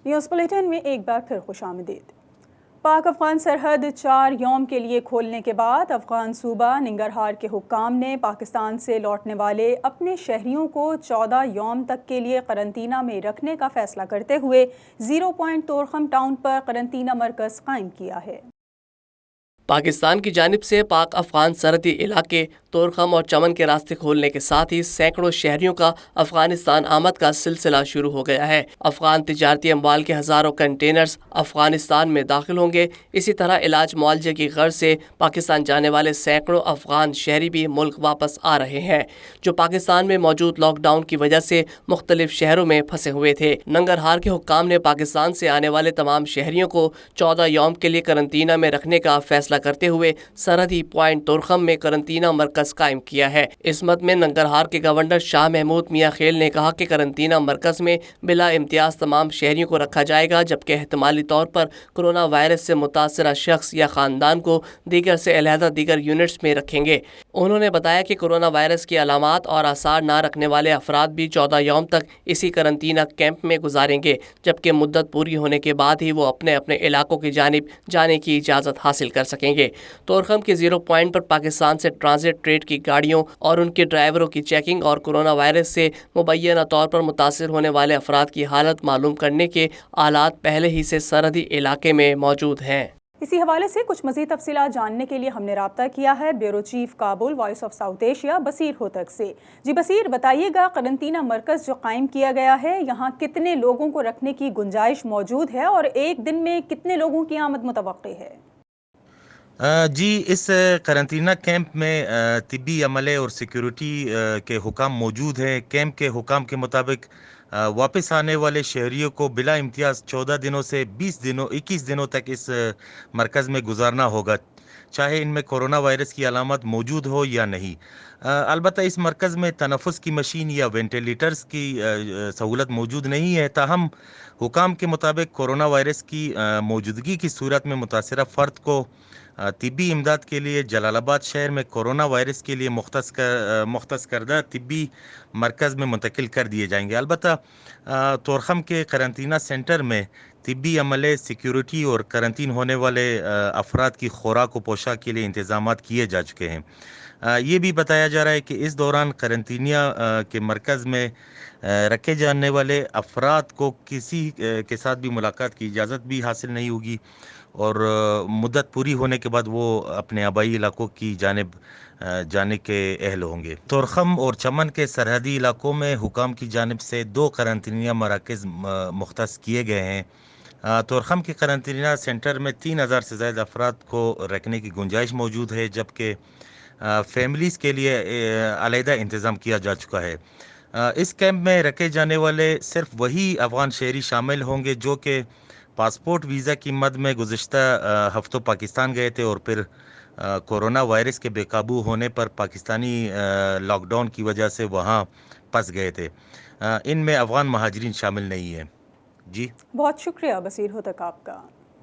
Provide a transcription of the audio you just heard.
News bulletin میں ایک بار پھر خوش آمدید۔ پاک افغان سرحد 4 یوم کے لیے کھولنے کے بعد افغان صوبہ ننگرہار کے حکام نے پاکستان سے لوٹنے والے اپنے شہریوں کو 14 یوم تک کے لیے قرنطینہ میں رکھنے کا فیصلہ کرتے ہوئے 0 پوائنٹ تورخم ٹاؤن پر قرنطینہ مرکز قائم کیا ہے۔ پاکستان کی جانب سے پاک افغان سرحدی علاقے تورخم اور چمن کے راستے کھولنے کے ساتھ ہی سینکڑوں شہریوں کا افغانستان آمد کا سلسلہ شروع ہو گیا ہے۔ افغان تجارتی اموال کے ہزاروں کنٹینرز افغانستان میں داخل ہوں گے۔ اسی طرح علاج معالجے کی غرض سے پاکستان جانے والے سینکڑوں افغان شہری بھی ملک واپس آ رہے ہیں، جو پاکستان میں موجود لاک ڈاؤن کی وجہ سے مختلف شہروں میں پھنسے ہوئے تھے۔ ننگرہار کے حکام نے پاکستان سے آنے والے تمام شہریوں کو 14 یوم کے لیے قرنطینہ میں رکھنے کا فیصلہ کرتے ہوئے سرحدی پوائنٹ تورخم میں قرنطینہ مرکز قائم کیا ہے۔ اس مد میں ننگرہار کے گورنر شاہ محمود میاں خیل نے کہا کہ قرنطینہ مرکز میں بلا امتیاز تمام شہریوں کو رکھا جائے گا، جبکہ احتمالی طور پر کورونا وائرس سے متاثرہ شخص یا خاندان کو دیگر سے علیحدہ دیگر یونٹس میں رکھیں گے۔ انہوں نے بتایا کہ کورونا وائرس کی علامات اور آثار نہ رکھنے والے افراد بھی 14 یوم تک اسی قرنطینہ کیمپ میں گزاریں گے، جبکہ مدت پوری ہونے کے بعد ہی وہ اپنے اپنے علاقوں کی جانب جانے کی اجازت حاصل کر سکیں گے۔ تورخم کے 0 پوائنٹ پر پاکستان سے ٹرانزٹ ٹریڈ کی گاڑیوں اور ان کے ڈرائیوروں کی چیکنگ اور کورونا وائرس سے مبینہ طور پر متاثر ہونے والے افراد کی حالت معلوم کرنے کے آلات پہلے ہی سے سرحدی علاقے میں موجود ہیں۔ اسی حوالے سے کچھ مزید تفصیلات جاننے کے لیے ہم نے رابطہ کیا ہے bureau chief Kabul Voice of South Asia Basir Hotak سے۔ جی بصیر، بتائیے گا قرنطینہ مرکز جو قائم کیا گیا ہے یہاں کتنے لوگوں کو رکھنے کی گنجائش موجود ہے اور ایک دن میں کتنے لوگوں کی آمد متوقع ہے؟ جی، اس قرنطینہ کیمپ میں طبی عملے اور سیکیورٹی کے حکام موجود ہیں۔ کیمپ کے حکام کے مطابق واپس آنے والے شہریوں کو بلا امتیاز 14 دنوں سے 21 دنوں تک اس مرکز میں گزارنا ہوگا، چاہے ان میں کورونا وائرس کی علامت موجود ہو یا نہیں۔ البتہ اس مرکز میں تنفس کی مشین یا وینٹیلیٹرز کی سہولت موجود نہیں ہے، تاہم حکام کے مطابق کورونا وائرس کی موجودگی کی صورت میں متاثرہ فرد کو طبی امداد کے لیے جلال آباد شہر میں کورونا وائرس کے لیے مختص کردہ طبی مرکز میں منتقل کر دیے جائیں گے۔ البتہ تورخم کے قرنطینہ سینٹر میں طبی عملے، سیکیورٹی اور قرنطین ہونے والے افراد کی خوراک و پوشاک کے لیے انتظامات کیے جا چکے ہیں۔ یہ بھی بتایا جا رہا ہے کہ اس دوران قرنطینہ کے مرکز میں رکھے جانے والے افراد کو کسی کے ساتھ بھی ملاقات کی اجازت بھی حاصل نہیں ہوگی اور مدت پوری ہونے کے بعد وہ اپنے آبائی علاقوں کی جانب جانے کے اہل ہوں گے۔ تورخم اور چمن کے سرحدی علاقوں میں حکام کی جانب سے 2 قرنطینہ مراکز مختص کیے گئے ہیں۔ تورخم کے قرنطینہ سینٹر میں 3000 سے زائد افراد کو رکھنے کی گنجائش موجود ہے، جبکہ فیملیز کے لیے علیحدہ انتظام کیا جا چکا ہے۔ اس کیمپ میں رکھے جانے والے صرف وہی افغان شہری شامل ہوں گے جو کہ پاسپورٹ ویزا کی مد میں گزشتہ ہفتوں پاکستان گئے تھے اور پھر کورونا وائرس کے بے قابو ہونے پر پاکستانی لاک ڈاؤن کی وجہ سے وہاں پھنس گئے تھے۔ ان میں افغان مہاجرین شامل نہیں ہیں۔ جی، بہت شکریہ بصیر ہوتک آپ کا۔